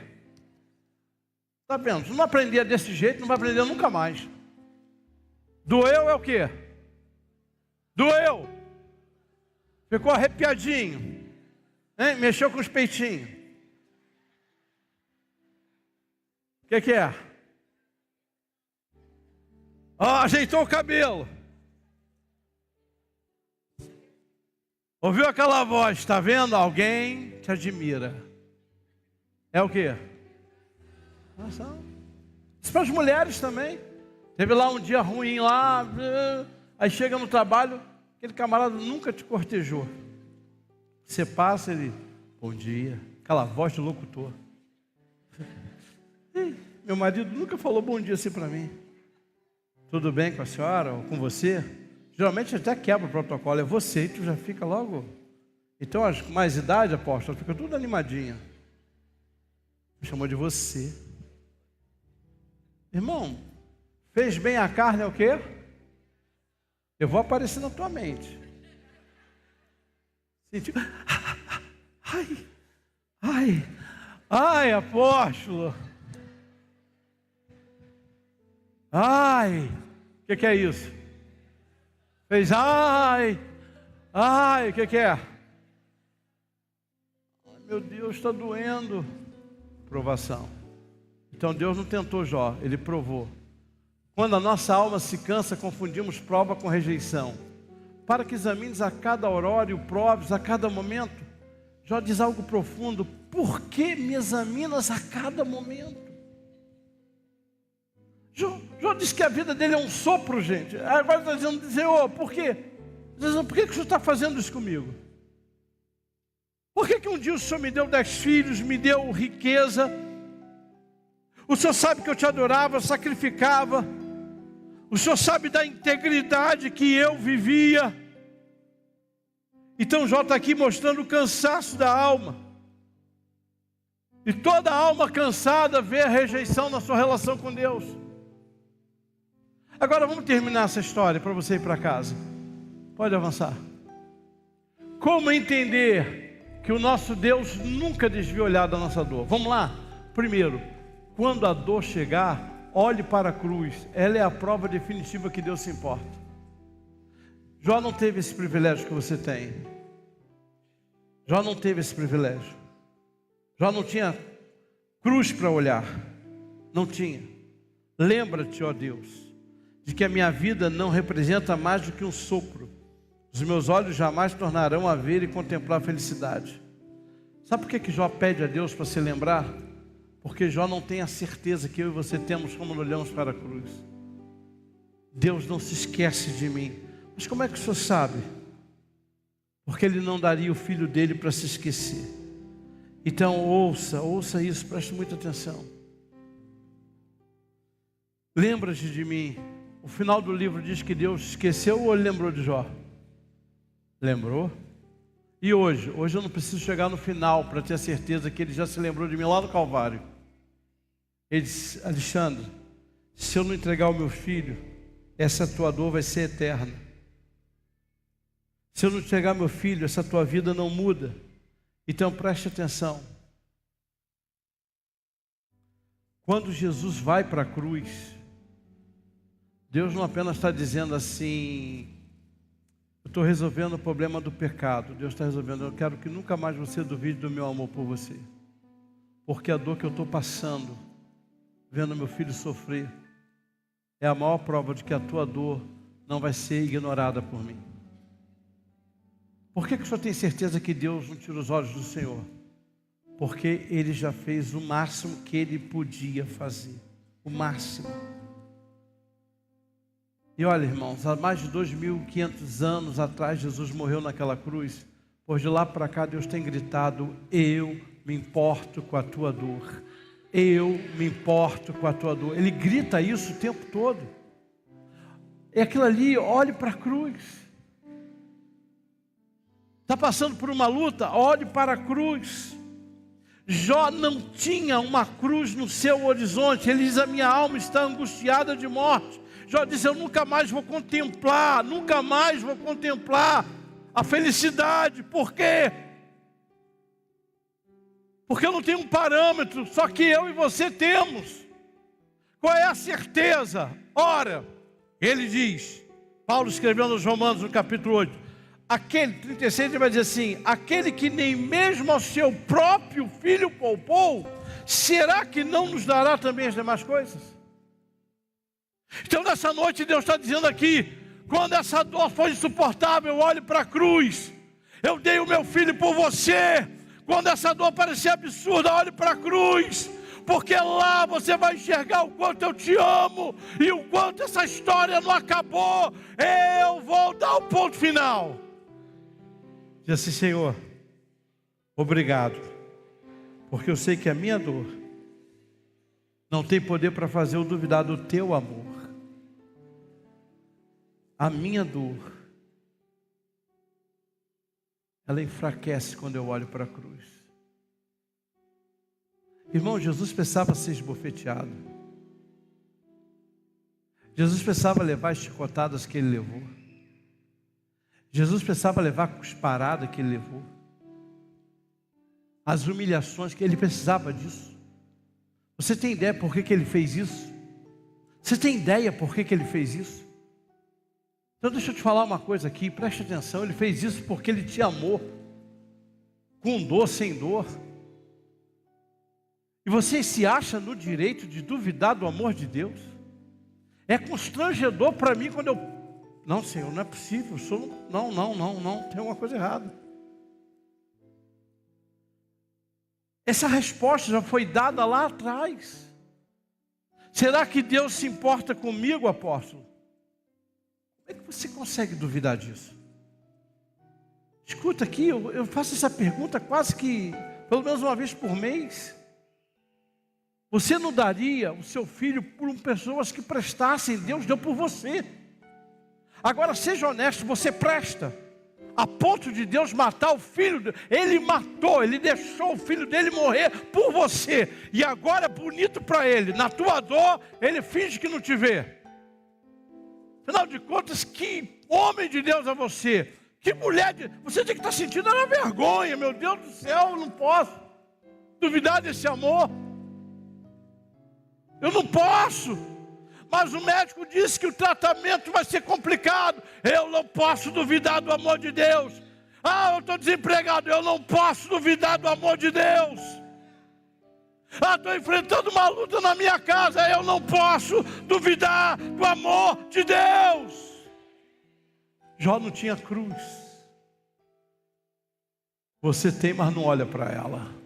Está vendo? Se não aprender desse jeito, não vai aprender nunca mais. Doeu é o quê? Doeu. Ficou arrepiadinho. Hein? Mexeu com os peitinhos. O que é? Ajeitou o cabelo. Ouviu aquela voz? Está vendo? Alguém te admira. É o quê? Isso para as mulheres também. Teve lá um dia ruim lá, aí chega no trabalho, aquele camarada nunca te cortejou. Você passa, ele, bom dia, aquela voz de locutor. Meu marido nunca falou bom dia assim para mim. Tudo bem com a senhora ou com você? Geralmente até quebra o protocolo, é você, e tu já fica logo. Então as com mais idade, apóstolo, fica tudo animadinha. Me chamou de você. Irmão, fez bem a carne é o quê? Eu vou aparecer na tua mente. Sentiu? Ai, apóstolo. Ai, o que é isso? Fez ai, o que é? Ai, meu Deus, está doendo. Provação. Então Deus não tentou Jó, Ele provou. Quando a nossa alma se cansa, confundimos prova com rejeição. Para que examines a cada horário, proves a cada momento. Jó diz algo profundo: por que me examinas a cada momento? Jó diz que a vida dele é um sopro, gente. Agora está dizendo, por quê? Por que o senhor está fazendo isso comigo? Por que um dia o senhor me deu 10 filhos, me deu riqueza? O senhor sabe que eu te adorava, sacrificava. O senhor sabe da integridade que eu vivia. Então Jó está aqui mostrando o cansaço da alma. E toda alma cansada vê a rejeição na sua relação com Deus. Agora vamos terminar essa história para você ir para casa. Pode avançar. Como entender que o nosso Deus nunca desvia o olhar da nossa dor? Vamos lá? Primeiro, quando a dor chegar, olhe para a cruz. Ela é a prova definitiva que Deus se importa. Jó não teve esse privilégio que você tem. Jó não teve esse privilégio. Jó não tinha cruz para olhar. Não tinha. Lembra-te, ó Deus, de que a minha vida não representa mais do que um sopro. Os meus olhos jamais tornarão a ver e contemplar a felicidade. Sabe por que Jó pede a Deus para se lembrar? Porque Jó não tem a certeza que eu e você temos quando olhamos para a cruz. Deus não se esquece de mim. Mas como é que o senhor sabe? Porque Ele não daria o filho dele para se esquecer. Então ouça isso, preste muita atenção. Lembra-te de mim. O final do livro diz que Deus esqueceu ou Ele lembrou de Jó? Lembrou? E hoje eu não preciso chegar no final para ter a certeza que Ele já se lembrou de mim lá no Calvário. Ele disse, Alexandre, se eu não entregar o meu filho, essa tua dor vai ser eterna. Se eu não entregar meu filho, essa tua vida não muda. Então preste atenção. Quando Jesus vai para a cruz, Deus não apenas está dizendo assim, eu estou resolvendo o problema do pecado. Deus está resolvendo, eu quero que nunca mais você duvide do meu amor por você. Porque a dor que eu estou passando, vendo meu filho sofrer, é a maior prova de que a tua dor não vai ser ignorada por mim. Por que o senhor tem certeza que Deus não tira os olhos do Senhor? Porque Ele já fez o máximo que Ele podia fazer. O máximo. E olha, irmãos, há mais de 2.500 anos atrás, Jesus morreu naquela cruz. Por de lá para cá, Deus tem gritado, eu me importo com a tua dor. Eu me importo com a tua dor. Ele grita isso o tempo todo. É aquilo ali, olhe para a cruz. Está passando por uma luta, olhe para a cruz. Jó não tinha uma cruz no seu horizonte. Ele diz, a minha alma está angustiada de morte. Jó diz, eu nunca mais vou contemplar a felicidade. Por quê? Porque eu não tenho um parâmetro, só que eu e você temos. Qual é a certeza? Ora, ele diz, Paulo escreveu nos Romanos, no capítulo 8, aquele, 36, ele vai dizer assim, aquele que nem mesmo ao seu próprio filho poupou, será que não nos dará também as demais coisas? Então nessa noite Deus está dizendo aqui, quando essa dor for insuportável, olhe para a cruz, eu dei o meu filho por você. Quando essa dor parecer absurda, olhe para a cruz, porque lá você vai enxergar o quanto eu te amo, e o quanto essa história não acabou. Eu vou dar o ponto final. Diz assim, Senhor, obrigado, porque eu sei que a minha dor não tem poder para fazer eu duvidar do teu amor. A minha dor, ela enfraquece quando eu olho para a cruz. Irmão, Jesus precisava ser esbofeteado. Jesus precisava levar as chicotadas que ele levou. Jesus precisava levar a cusparada que ele levou. As humilhações que ele precisava disso. Você tem ideia por que ele fez isso? Você tem ideia por que ele fez isso? Então deixa eu te falar uma coisa aqui, preste atenção. Ele fez isso porque ele te amou, com dor, sem dor. E você se acha no direito de duvidar do amor de Deus? É constrangedor para mim quando eu... Não, Senhor, não é possível, não, tem alguma coisa errada. Essa resposta já foi dada lá atrás. Será que Deus se importa comigo, apóstolo? Como é que você consegue duvidar disso? Escuta aqui, eu faço essa pergunta quase que, pelo menos uma vez por mês. Você não daria o seu filho por pessoas que prestassem? Deus deu por você. Agora seja honesto, você presta? A ponto de Deus matar o filho, ele matou, ele deixou o filho dele morrer por você. E agora é bonito para ele, na tua dor, ele finge que não te vê. Afinal de contas, que homem de Deus é você? Que mulher de... Você tem que estar sentindo uma vergonha, meu Deus do céu, eu não posso duvidar desse amor. Eu não posso. Mas o médico disse que o tratamento vai ser complicado. Eu não posso duvidar do amor de Deus. Ah, eu estou desempregado. Eu não posso duvidar do amor de Deus. Ah, estou enfrentando uma luta na minha casa. Eu não posso duvidar do amor de Deus. Jó não tinha cruz. Você tem, mas não olha para ela.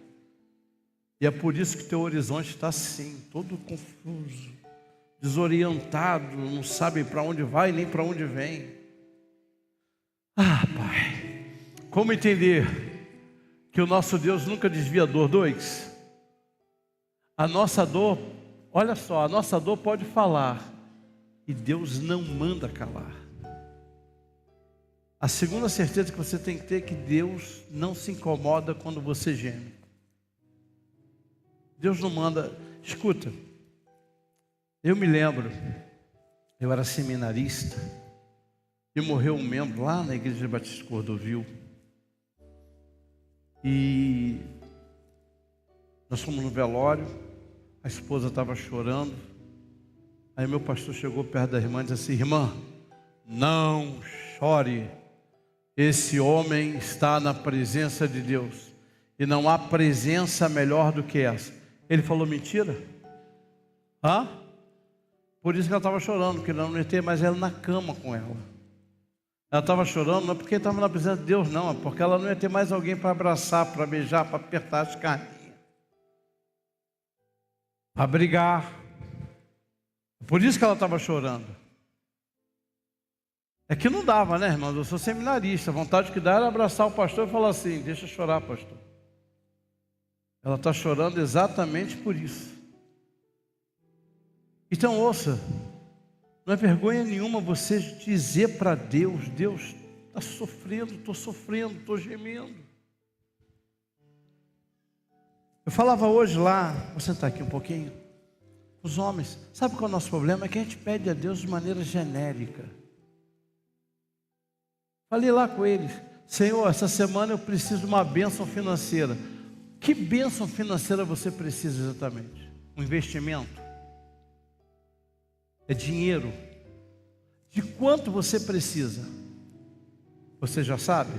E é por isso que teu horizonte está assim, todo confuso, desorientado, não sabe para onde vai nem para onde vem. Ah, Pai, como entender que o nosso Deus nunca desvia a dor? 2, a nossa dor, olha só, a nossa dor pode falar e Deus não manda calar. A segunda certeza que você tem que ter é que Deus não se incomoda quando você geme. Deus não manda. Escuta, eu me lembro, eu era seminarista e morreu um membro lá na igreja Batista Cordovil. E nós fomos no velório, a esposa estava chorando. Aí meu pastor chegou perto da irmã e disse assim: irmã, não chore, esse homem está na presença de Deus e não há presença melhor do que essa. Ele falou mentira? Hã? Por isso que ela estava chorando, porque não ia ter mais ela na cama com ela. Ela estava chorando não é porque estava na presença de Deus, não, é porque ela não ia ter mais alguém para abraçar, para beijar, para apertar as carninhas, para brigar. Por isso que ela estava chorando. É que não dava, né, irmãos? Eu sou seminarista, a vontade que dá era abraçar o pastor e falar assim: deixa eu chorar, pastor. Ela está chorando exatamente por isso. Então ouça, não é vergonha nenhuma você dizer para Deus: Deus, está sofrendo, estou gemendo. Eu falava hoje lá, vou sentar aqui um pouquinho, os homens, sabe qual é o nosso problema? É que a gente pede a Deus de maneira genérica. Falei lá com eles, Senhor, essa semana eu preciso de uma bênção financeira. Que bênção financeira você precisa exatamente? Um investimento? É dinheiro? De quanto você precisa? Você já sabe?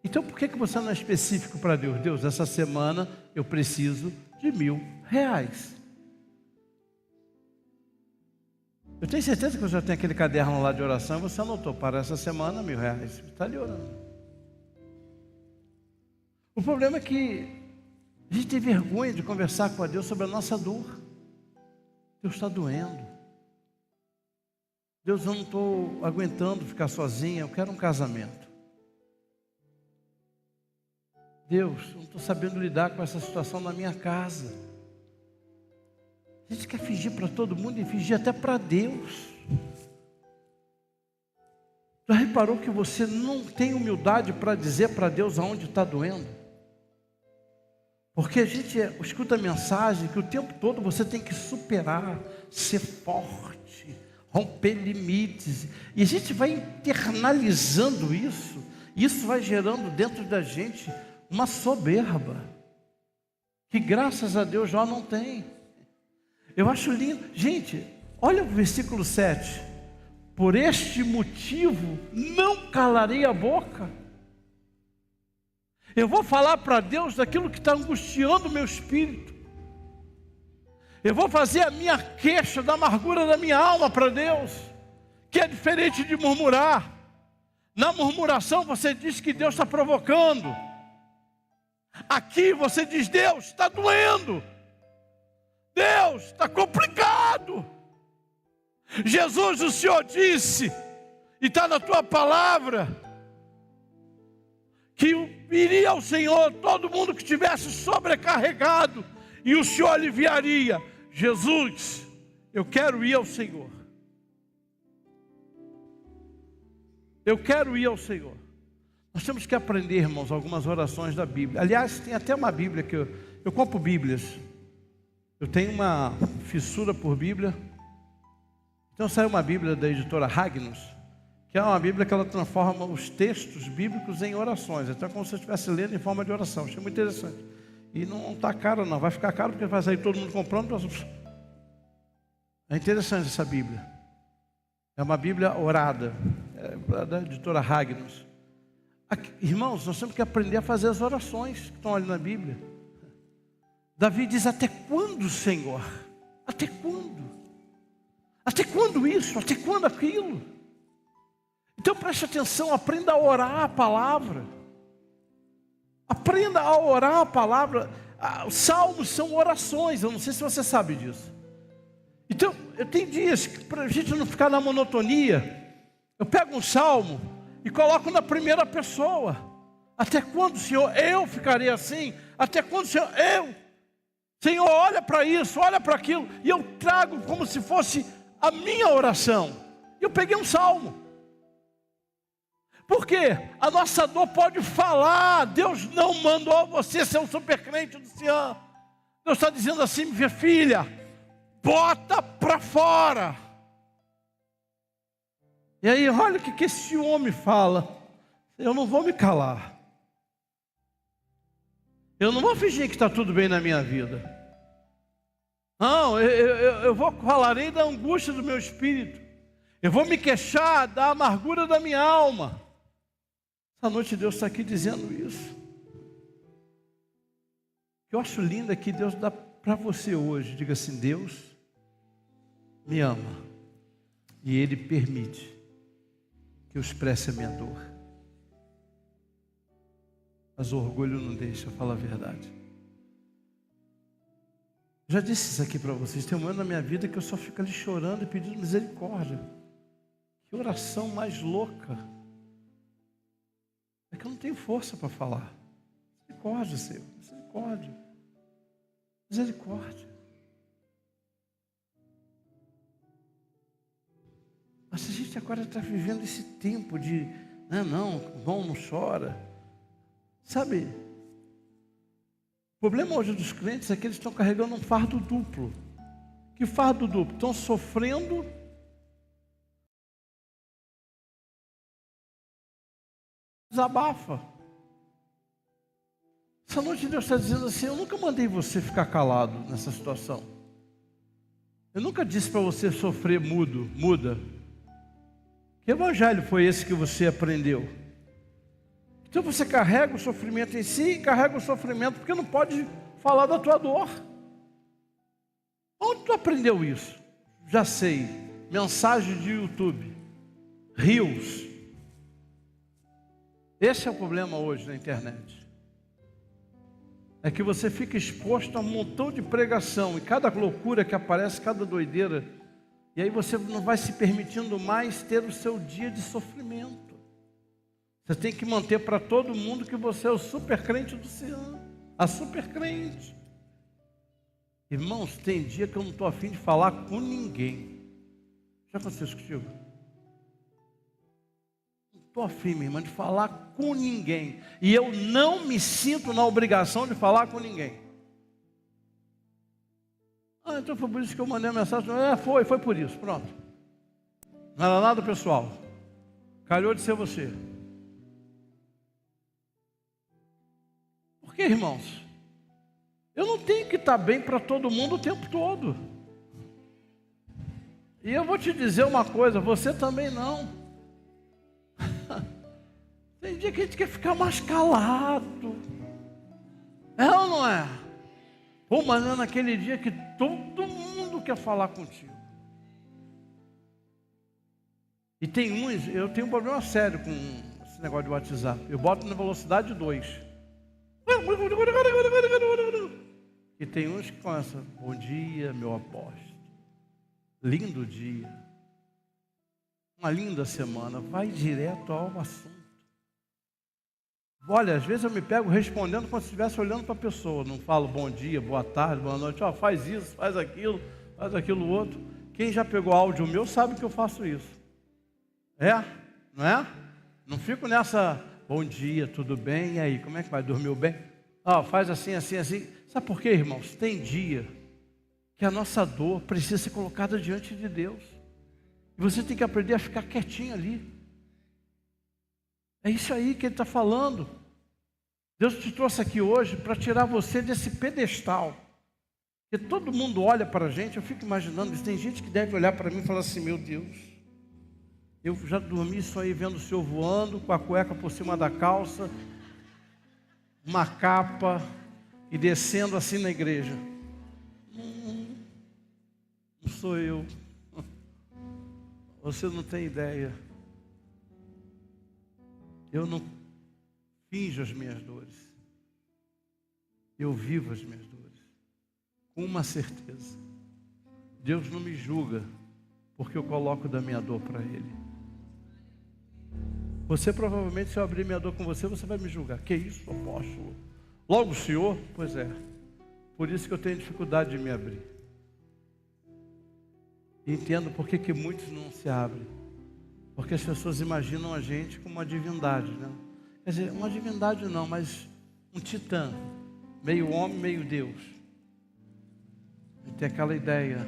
Então por que você não é específico para Deus? Deus, essa semana eu preciso de R$1.000. Eu tenho certeza que você já tem aquele caderno lá de oração e você anotou para essa semana R$1.000. Você está ali orando. O problema é que a gente tem vergonha de conversar com Deus sobre a nossa dor. Deus está doendo. Deus, eu não estou aguentando ficar sozinha, eu quero um casamento. Deus, eu não estou sabendo lidar com essa situação na minha casa. A gente quer fingir para todo mundo e fingir até para Deus. Já reparou que você não tem humildade para dizer para Deus aonde está doendo? Porque a gente escuta a mensagem que o tempo todo você tem que superar, ser forte, romper limites. E a gente vai internalizando isso. E isso vai gerando dentro da gente uma soberba. Que graças a Deus já não tem. Eu acho lindo. Gente, olha o versículo 7. Por este motivo não calarei a boca. Eu vou falar para Deus daquilo que está angustiando o meu espírito. Eu vou fazer a minha queixa da amargura da minha alma para Deus, que é diferente de murmurar. Na murmuração você diz que Deus está provocando. Aqui você diz, Deus, está doendo. Deus, está complicado. Jesus, o Senhor disse, e está na tua palavra, que iria ao Senhor todo mundo que estivesse sobrecarregado, e o Senhor aliviaria. Jesus, eu quero ir ao Senhor. Eu quero ir ao Senhor. Nós temos que aprender, irmãos, algumas orações da Bíblia. Aliás, tem até uma Bíblia que eu compro Bíblias. Eu tenho uma fissura por Bíblia. Então saiu uma Bíblia da editora Ragnos, que é uma Bíblia que ela transforma os textos bíblicos em orações. Então é como se eu estivesse lendo em forma de oração. Achei muito interessante. E não está caro não, vai ficar caro porque vai sair todo mundo comprando. É interessante essa Bíblia. É uma Bíblia orada, da editora Ragnos. Aqui, irmãos, nós temos que aprender a fazer as orações que estão ali na Bíblia. Davi diz, até quando, Senhor? Até quando? Até quando isso? Até quando aquilo? Então preste atenção, aprenda a orar a palavra. Aprenda a orar a palavra. Os salmos são orações, eu não sei se você sabe disso. Então, eu tenho dias que para a gente não ficar na monotonia, eu pego um salmo e coloco na primeira pessoa. Até quando, Senhor, eu ficarei assim? Até quando, Senhor, eu? Senhor, olha para isso, olha para aquilo. E eu trago como se fosse a minha oração. E eu peguei um salmo. Por quê? A nossa dor pode falar. Deus não mandou você ser um supercrente do Cian. Deus está dizendo assim, minha filha, bota para fora. E aí, olha o que esse homem fala. Eu não vou me calar. Eu não vou fingir que está tudo bem na minha vida. Não, eu falarei da angústia do meu espírito. Eu vou me queixar da amargura da minha alma. Essa noite Deus está aqui dizendo isso. O que eu acho lindo é que Deus dá para você hoje. Diga assim, Deus me ama. E Ele permite que eu expresse a minha dor. Mas o orgulho não deixa, eu falo a verdade. Já disse isso aqui para vocês. Tem um momento na minha vida que eu só fico ali chorando e pedindo misericórdia. Que oração mais louca. É que eu não tenho força para falar. Misericórdia, Senhor. Misericórdia. Misericórdia. Mas a gente agora está vivendo esse tempo de não, bom não chora. Sabe, o problema hoje dos crentes é que eles estão carregando um fardo duplo. Que fardo duplo? Estão sofrendo Desabafa. Essa noite Deus está dizendo assim: eu nunca mandei você ficar calado nessa situação. Eu nunca disse para você sofrer muda. Que evangelho foi esse que você aprendeu? Então você carrega o sofrimento em si e carrega o sofrimento porque não pode falar da tua dor. Onde tu aprendeu isso? Já sei. Mensagem de YouTube. Reels. Esse é o problema hoje na internet. É que você fica exposto a um montão de pregação. E cada loucura que aparece, cada doideira. E aí você não vai se permitindo mais ter o seu dia de sofrimento. Você tem que manter para todo mundo que você é o super crente do céu. A super crente. Irmãos, tem dia que eu não estou afim de falar com ninguém. Já aconteceu isso contigo? Não estou afim, minha irmã, de falar com ninguém. E eu não me sinto na obrigação de falar com ninguém. Então foi por isso que eu mandei a mensagem. Foi por isso, pronto. Não era nada pessoal. Calhou de ser você. Por que, irmãos? Eu não tenho que estar bem para todo mundo o tempo todo. E eu vou te dizer uma coisa, você também não. Tem dia que a gente quer ficar mais calado. É ou não é? Pô, mas é naquele dia que todo mundo quer falar contigo. E tem uns, eu tenho um problema sério com esse negócio de WhatsApp. Eu boto na velocidade 2. E tem uns que começam: bom dia, meu apóstolo. Lindo dia. Uma linda semana. Vai direto ao assunto. Olha, às vezes eu me pego respondendo como se estivesse olhando para a pessoa. Não falo bom dia, boa tarde, boa noite. Faz isso, faz aquilo outro. Quem já pegou áudio meu sabe que eu faço isso. Não é? Não fico nessa, bom dia, tudo bem? E aí, como é que vai? Dormiu bem? Faz assim. Sabe por quê, irmãos? Tem dia que a nossa dor precisa ser colocada diante de Deus. E você tem que aprender a ficar quietinho ali. É isso aí que Ele está falando. Deus te trouxe aqui hoje para tirar você desse pedestal. Porque todo mundo olha para a gente, eu fico imaginando isso. Tem gente que deve olhar para mim e falar assim: meu Deus, eu já dormi isso aí vendo o Senhor voando, com a cueca por cima da calça, uma capa e descendo assim na igreja. Não sou eu. Você não tem ideia. Eu não finjo as minhas dores. Eu vivo as minhas dores. Com uma certeza. Deus não me julga porque eu coloco da minha dor para Ele. Você provavelmente, se eu abrir minha dor com você, você vai me julgar. Que isso, apóstolo? Logo o Senhor? Pois é. Por isso que eu tenho dificuldade de me abrir. E entendo por que muitos não se abrem. Porque as pessoas imaginam a gente como uma divindade, né? Quer dizer, uma divindade não, mas um titã. Meio homem, meio Deus. E tem aquela ideia,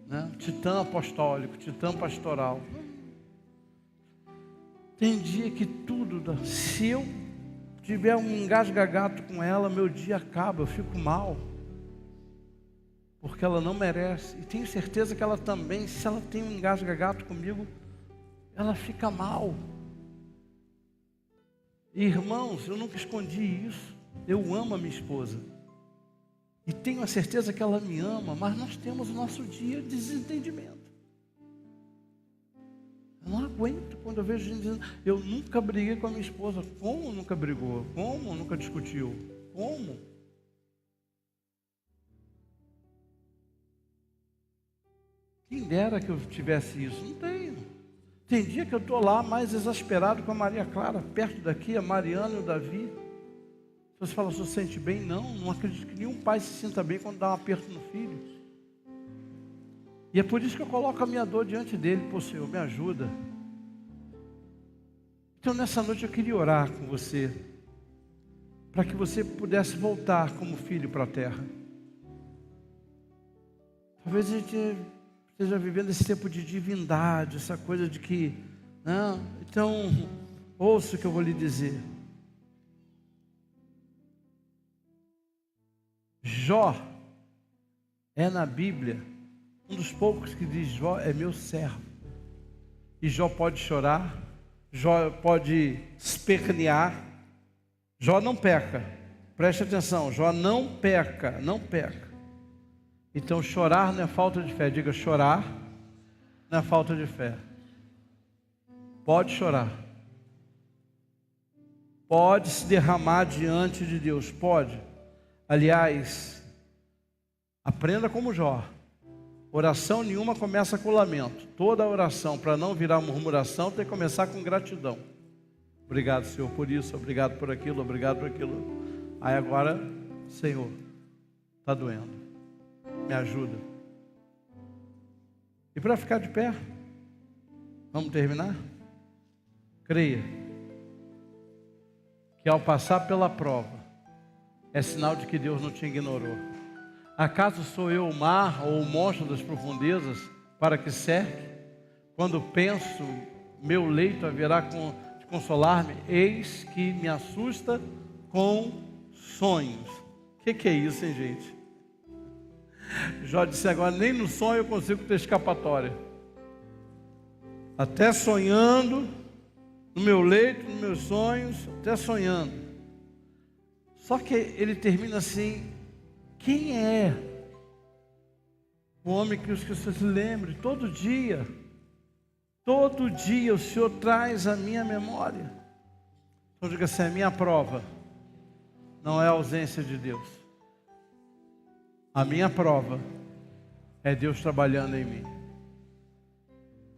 né? Titã apostólico, titã pastoral. Tem dia que tudo dá. Se eu tiver um engasga-gato com ela, meu dia acaba, eu fico mal. Porque ela não merece. E tenho certeza que ela também, se ela tem um engasga-gato comigo, ela fica mal. Irmãos, eu nunca escondi isso. Eu amo a minha esposa. E tenho a certeza que ela me ama, mas nós temos o nosso dia de desentendimento. Eu não aguento quando eu vejo gente dizendo: eu nunca briguei com a minha esposa. Como nunca brigou? Como nunca discutiu? Como? Quem dera que eu tivesse isso. Não tenho. Tem dia que eu estou lá mais exasperado com a Maria Clara, perto daqui, a Mariana e o Davi. Você fala: você sente bem? Não acredito que nenhum pai se sinta bem quando dá um aperto no filho. E é por isso que eu coloco a minha dor diante dele. Pô, Senhor, me ajuda. Então nessa noite eu queria orar com você, para que você pudesse voltar como filho para a terra. Talvez a gente esteja vivendo esse tempo de divindade, essa coisa de que, não, então, Ouça o que eu vou lhe dizer. Jó é na Bíblia um dos poucos que diz: Jó é meu servo. E Jó pode chorar, Jó pode espernear. Jó não peca. Preste atenção, Jó não peca, não peca. Então chorar não é falta de fé. Diga: chorar não é falta de fé. Pode chorar. Pode se derramar diante de Deus, pode. Aliás, aprenda como Jó. Oração nenhuma começa com lamento. Toda oração, para não virar murmuração, tem que começar com gratidão. Obrigado, Senhor, por isso, obrigado por aquilo, obrigado por aquilo. Aí agora, Senhor, está doendo, me ajuda. E para ficar de pé, vamos terminar? Creia que ao passar pela prova, é sinal de que Deus não te ignorou. Acaso sou eu o mar ou o monstro das profundezas para que cerque? Quando penso, meu leito haverá de consolar-me, eis que me assusta com sonhos. O que é isso, hein, gente? Jó disse: agora nem no sonho eu consigo ter escapatória. Até sonhando, no meu leito, nos meus sonhos, até sonhando. Só que ele termina assim: quem é o homem que os que o Senhor se lembre? Todo dia o Senhor traz a minha memória. Então diga assim: a minha prova não é a ausência de Deus. A minha prova é Deus trabalhando em mim.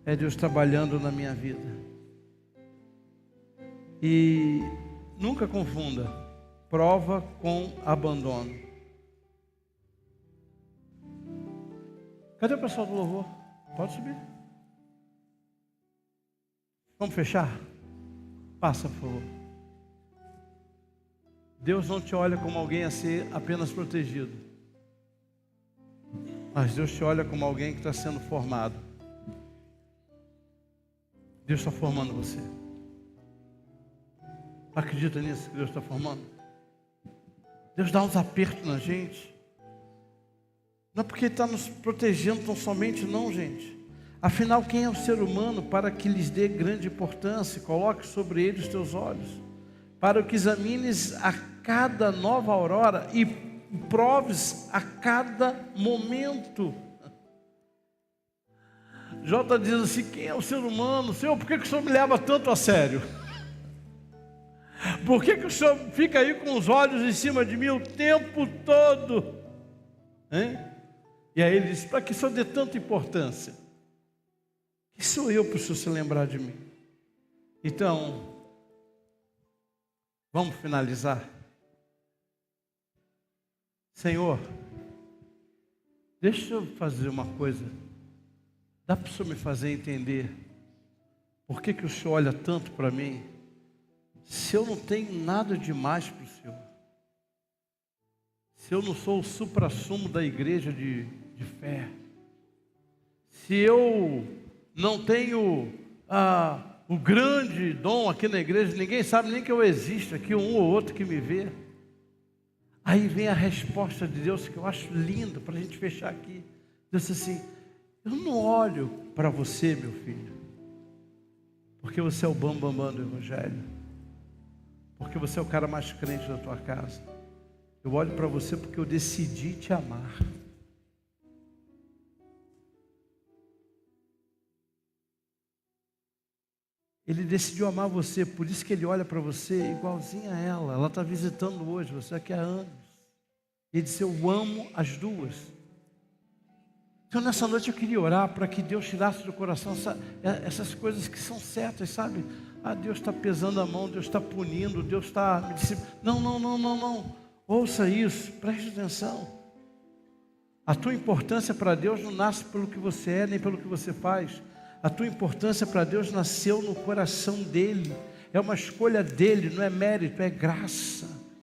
É Deus trabalhando na minha vida. E nunca confunda prova com abandono. Cadê o pessoal do louvor? Pode subir. Vamos fechar? Passa, por favor. Deus não te olha como alguém a ser apenas protegido, mas Deus te olha como alguém que está sendo formado. Deus está formando você. Acredita nisso que Deus está formando? Deus dá uns apertos na gente. Não é porque Ele está nos protegendo tão somente, não, gente. Afinal, quem é o ser humano para que lhes dê grande importância? Coloque sobre ele os teus olhos, para que examines a cada nova aurora e proves a cada momento. Jó está dizendo assim: quem é o ser humano? Senhor, por que o Senhor me leva tanto a sério? Por que o Senhor fica aí com os olhos em cima de mim o tempo todo? Hein? E aí ele diz: para que o Senhor dê tanta importância? Quem sou eu para o Senhor se lembrar de mim? Então, vamos finalizar. Senhor, deixa eu fazer uma coisa. Dá para o Senhor me fazer entender por que o Senhor olha tanto para mim, se eu não tenho nada demais para o Senhor? Se eu não sou o suprassumo da igreja de fé? Se eu não tenho o grande dom aqui na igreja, ninguém sabe nem que eu existo aqui, um ou outro que me vê. Aí vem a resposta de Deus, que eu acho lindo, para a gente fechar aqui. Deus diz assim: eu não olho para você, meu filho, porque você é o bambambam do Evangelho, porque você é o cara mais crente da tua casa. Eu olho para você porque eu decidi te amar. Ele decidiu amar você, por isso que Ele olha para você igualzinho a ela. Ela está visitando hoje, você aqui há anos. Ele disse: eu amo as duas. Então nessa noite eu queria orar para que Deus tirasse do coração essas coisas que são certas, sabe? Deus está pesando a mão, Deus está punindo, Deus está me disciplinando. Não. Ouça isso, preste atenção. A tua importância para Deus não nasce pelo que você é, nem pelo que você faz. A tua importância para Deus nasceu no coração dEle. É uma escolha dEle, não é mérito, é graça.